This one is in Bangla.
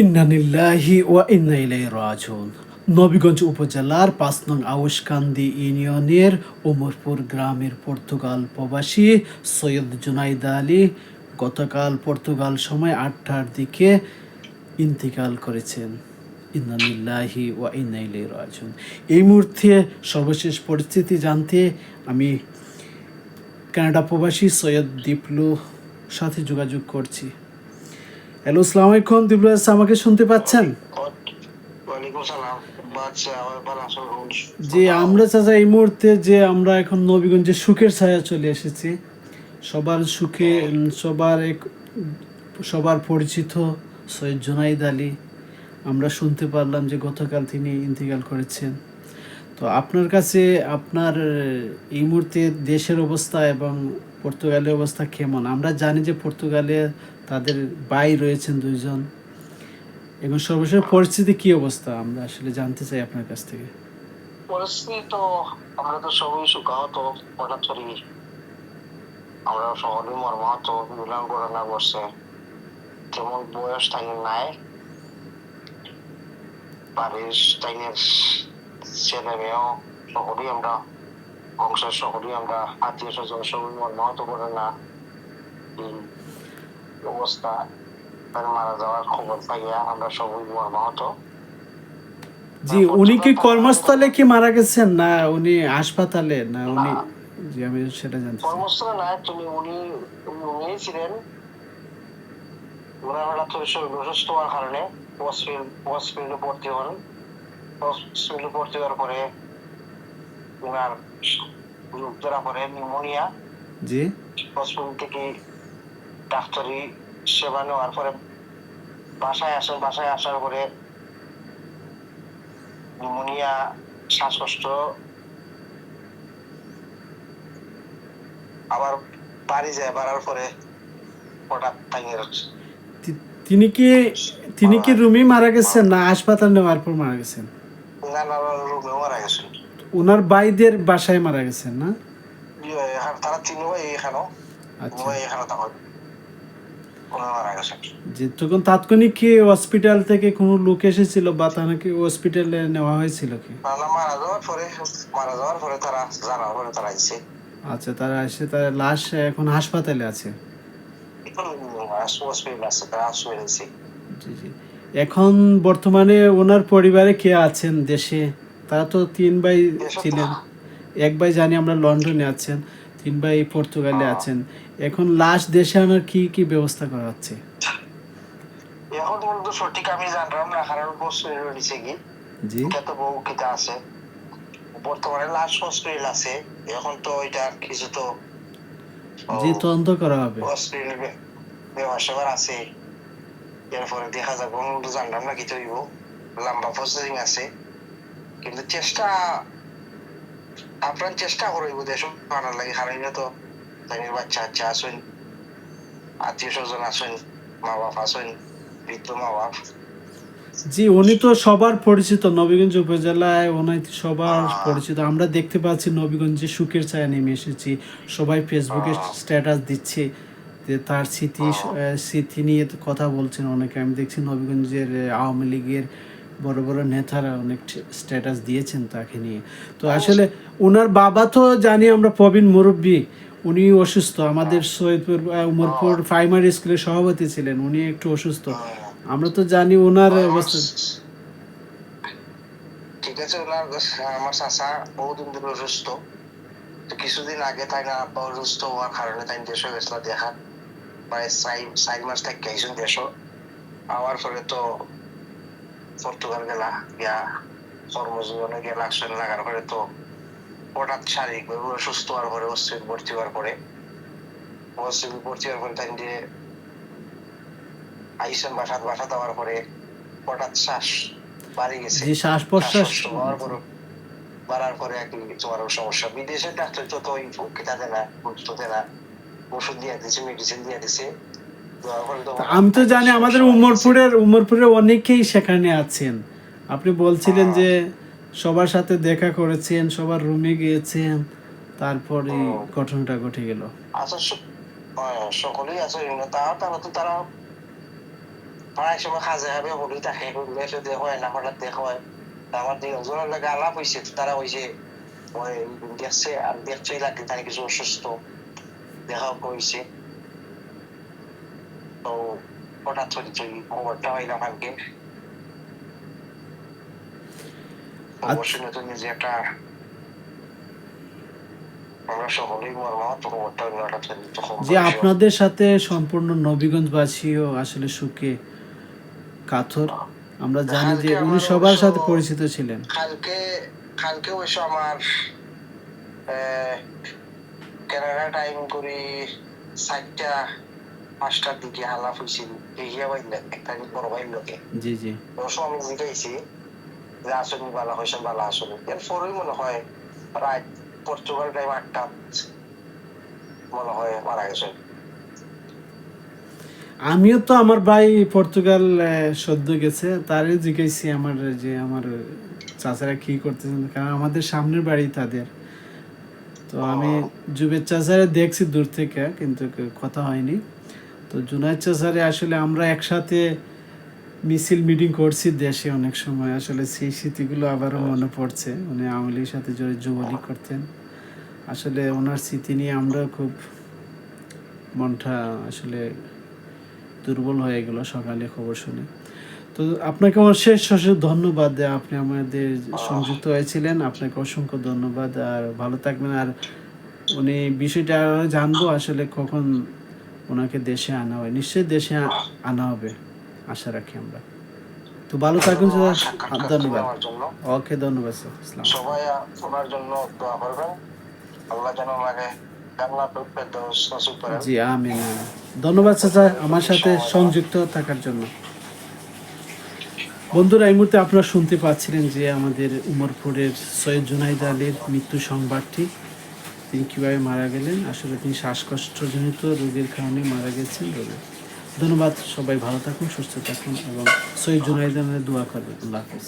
ইন্না লিল্লাহি ওয়া ইন্না ইলাইহি রাজিউন। নবীগঞ্জ উপজেলার ৫ নং আউশকান্দি ইউনিয়নের ওমরপুর গ্রামের পর্তুগাল প্রবাসী সৈয়দ জুনাইদ আলী গতকাল পর্তুগাল সময় ৮টার দিকে ইন্তিকাল করেছেন। ইন্না লিল্লাহি ওয়া ইন্না ইলাইহি রাজিউন। এই মুহূর্তে সর্বশেষ পরিস্থিতি জানতে আমি কানাডা প্রবাসী সৈয়দ দীপলু সাথে যোগাযোগ করছি। হ্যালো, আসসালামু আলাইকুম দিবলু, আমাকে শুনতে পাচ্ছেন? যে আমরা চাচা এই মুহূর্তে যে আমরা এখন নবীগঞ্জে সুখের ছায়া চলে এসেছি। সবার সুখে সবার পরিচিত সৈয়দ জুনাইদ আলী, আমরা শুনতে পারলাম যে গতকাল তিনি ইন্তেকাল করেছেন। তো আপনার কাছে আপনার এই মুহূর্তে দেশের অবস্থা এবং পর্তুগালের অবস্থা কেমন? আমরা জানি যে পর্তুগালে তাদের ভাই রয়েছেন 2 জন, এবং সর্বশেষ পরিস্থিতি কি অবস্থা আমরা আসলে জানতে চাই আপনার কাছ থেকে। পরিস্থিতি তো আমরা তো সবই শোকাহত, হঠাৎ করে আমরা সকলেই মর্মাহত, বিরাম ঘটনা ঘটছে। যেমন বয়স টাইনের নাই, বাড়ির টাইনের ছেলে মেয়েও সকলেই আমরা, বংশের সকলেই আমরা, আত্মীয় স্বজন সবই মর্মাহত করে না এই অবস্থা। তার মারা যাওয়ার খবর পাইয়া আমরা সবই মর্মাহত। জি, উনি কি কর্মস্থলে কি মারা গেছেন, না উনি হাসপাতালে, না উনি? জি, আমি সেটা জানতে চাই। কর্মস্থলে না, তুমি উনি ছিলেন, ওনার হঠাৎ করে শরীর অসুস্থ হওয়ার কারণে হসপিটালে ভর্তি হন। হসপিটালে ভর্তি হওয়ার পরে ওনার রোগ ধরা পড়ে নিউমোনিয়া। জি, হসপিটাল থেকে ডাক্তারি সেবা নেওয়ার পরে বাসায় আসেন। বাসায় আসার পরে নিউমোনিয়া, শ্বাসকষ্ট, আবার বাড়ি যায়। বাড়ার পরে হঠাৎ তিনি কি রুমে মারা গেছেন, না হাসপাতাল নেওয়ার পর মারা গেছেন? রুমে মারা গেছেন। ওনার ভাইদের বাসায় মারা গেছেন, না? তারা 3 ভাই এখানেও। আচ্ছা, এখানে তখন মারা গেছেন। যে তখন তাৎক্ষণিক কি হসপিটাল থেকে কোনো লোক এসেছিল বা তাকে হসপিটালে নেওয়া হয়েছিল কি? মারা যাওয়ার পরে তারা জানার পরে তারা আইছে। আচ্ছা, তারা এসে তার লাশ এখন হাসপাতালে আছে। জি জি। এখন বর্তমানে ওনার পরিবারে কে আছেন দেশে? তারা তো 3 ভাই ছিলেন। এক ভাই জানি আমরা লন্ডনে আছেন, 3 ভাই পর্তুগালে আছেন। এখন লাশ দেশে আনার কি কি ব্যবস্থা করা হচ্ছে? এখন পর্যন্ত সঠিক আমি জানলাম না, কারণ বছর রয়েছে কি জি, কত বউ কিতা আছে। বর্তমানে লাশ হসপিটাল আছে, এখন তো এটা কিছু তো জি, তদন্ত করা হবে। হসপিটাল ব্যবসা আছে। এরপরে দেখা যাবে, জানলাম না কি তৈব, লম্বা প্রসেসিং আছে। কিন্তু আপনার চেষ্টা করবো দেশ আনার লাগে। হারাইলে তো তাদের বাচ্চা আচ্ছা আসেন, আত্মীয় স্বজন আসেন, মা বাপ আসেন, বৃদ্ধ মা বাপ। জি, উনি তো সবার পরিচিত নবীগঞ্জ উপজেলায়, উনি সবার পরিচিত। আমরা দেখতে পাচ্ছি নবীগঞ্জে সুখের ছায়া নেমে এসেছি। সবাই ফেসবুকে স্ট্যাটাস দিচ্ছে যে তার স্মৃতি নিয়ে কথা বলছেন অনেকে। আমি দেখছি নবীগঞ্জের আওয়ামী লীগের বড় বড় নেতারা অনেক স্ট্যাটাস দিয়েছেন তাকে নিয়ে। তো আসলে ওনার বাবা তো জানি আমরা প্রবীণ মুরব্বী, উনি অসুস্থ। আমাদের সৈয়দপুর উমরপুর প্রাইমারি স্কুলের সভাপতি ছিলেন, উনি একটু অসুস্থ। আমরা তো জানি ওনার অবস্থা। ঠিক আছে, ওনার আমার চাচা বহুদিন ধরে অসুস্থ। কিছুদিন আগে তাই না আব্বা অসুস্থ হওয়ার কারণে তাই দেশে গেছিল দেখার। প্রায় 4 মাস থেকে আইসুন দেশ। আওয়ার পরে তো পর্তুগাল গেলা, গিয়া কর্মজীবনে গিয়া লাগছেন। লাগার পরে তো হঠাৎ শারীরিকভাবে অসুস্থ হওয়ার পরে হসপিটাল ভর্তি হওয়ার পরে তাই দিয়ে আইসেন বাসা দেওয়ার পরে হঠাৎ শ্বাস বাড়ি গেছে। যে শ্বাস প্রশ্বাস বাড়ার পরে আর কি তোমার সমস্যা। বিদেশে ডাক্তার তো খেতে দেয় না, বুঝতে দেয় না, ওষুধ দিয়ে দিচ্ছে, মেডিসিন দিয়ে দিচ্ছে। আমি তো জানি আমাদের উমরপুরের অনেকেই সেখানে আছেন। আপনি বলছিলেন যে সবার সাথে দেখা করেছেন, সবার রুমে গিয়েছেন, তারপরে ঘটনাটা ঘটে গেল। আচ্ছা, সকলেই আছে। তারা তো তারা প্রায় সময় খাজা হবে বলি তাকে এসে দেখো না হঠাৎ দেখো আমার দুজনের লাগে আলাপ হয়েছে, তারা হয়েছে ওই দেখছে আর দেখছেই লাগে তারা কিছু অসুস্থ দেখা হয়েছে। তো হঠাৎ করে খবরটা হইলাম আজকে, অবশ্যই নতুন যে একটা আমরা সকলেই মর্মাহত খবরটা হঠাৎ করে তখন যে আপনাদের সাথে সম্পূর্ণ নবীগঞ্জবাসীও আসলে সুখে কাতর। আমরা জানি যে উনি সবার সাথে পরিচিত ছিলেন। কালকে অবশ্য আমার কানাডা টাইম করে 4টা-5টার দিকে হালাপ হয়েছিল দেখিয়া বাইলে একটা বড় ভাই লোকে। জি জি, অবশ্য আমি জিজ্ঞাসি যে আসলে বালা হয়েছে, বালা আসলে এরপরেই মনে হয় প্রায় পর্তুগাল টাইম 8টা মনে হয় মারা গেছে। আমিও তো আমার ভাই পর্তুগাল সদ্য গেছে, তারই জিজ্ঞাসি আমার যে আমার চাচারা কি করতেছেন, কারণ আমাদের সামনের বাড়ি তাদের। তো আমি জুবের চাচারে দেখছি দূর থেকে, কিন্তু কথা হয়নি। তো জুনায়েদ চাচারে আসলে আমরা একসাথে মিছিল মিটিং করছি দেশে অনেক সময়, আসলে সেই স্মৃতিগুলো আবারও মনে পড়ছে। উনি আওয়ামী লীগের সাথে যুবলীগ করতেন। আসলে ওনার স্মৃতি নিয়ে আমরা খুব মনটা আসলে দুর্বল হয়ে গেল সকালে খবর শুনে। তো আপনাকে অশেষ ধন্যবাদ, আপনি আমাদের সংযুক্ত হয়েছিলেন। আপনাকে অসংখ্য ধন্যবাদ, আর ভালো থাকবেন। আর উনি বিষয়টা জানবো আসলে কখন ওনাকে দেশে আনা হয়, নিশ্চয়ই দেশে আনা হবে আশা রাখি আমরা। তো ভালো থাকুন স্যার, ধন্যবাদ। ওকে, ধন্যবাদ স্যার, আসসালাম। সবাই ওনার জন্য দোয়া করবেন, আল্লাহ যেন ওনাকে জান্নাতুল ফেরদৌস নসিব করেন। জি আমিন। ধন্যবাদ স্যার আমার সাথে সংযুক্ত থাকার জন্য। বন্ধুরা, এই মুহূর্তে আপনারা শুনতে পাচ্ছিলেন যে আমাদের উমরপুরের সৈয়দ জুনাইদ আলীর মৃত্যু সংবাদটি। তিনি কীভাবে মারা গেলেন, আসলে তিনি শ্বাসকষ্টজনিত রোগের কারণে মারা গেছেন। ধন্যবাদ, সবাই ভালো থাকুন, সুস্থ থাকুন এবং সৈয়দ জুনাইদ আলীর দোয়া করবেন। আল্লাহ হাফেজ।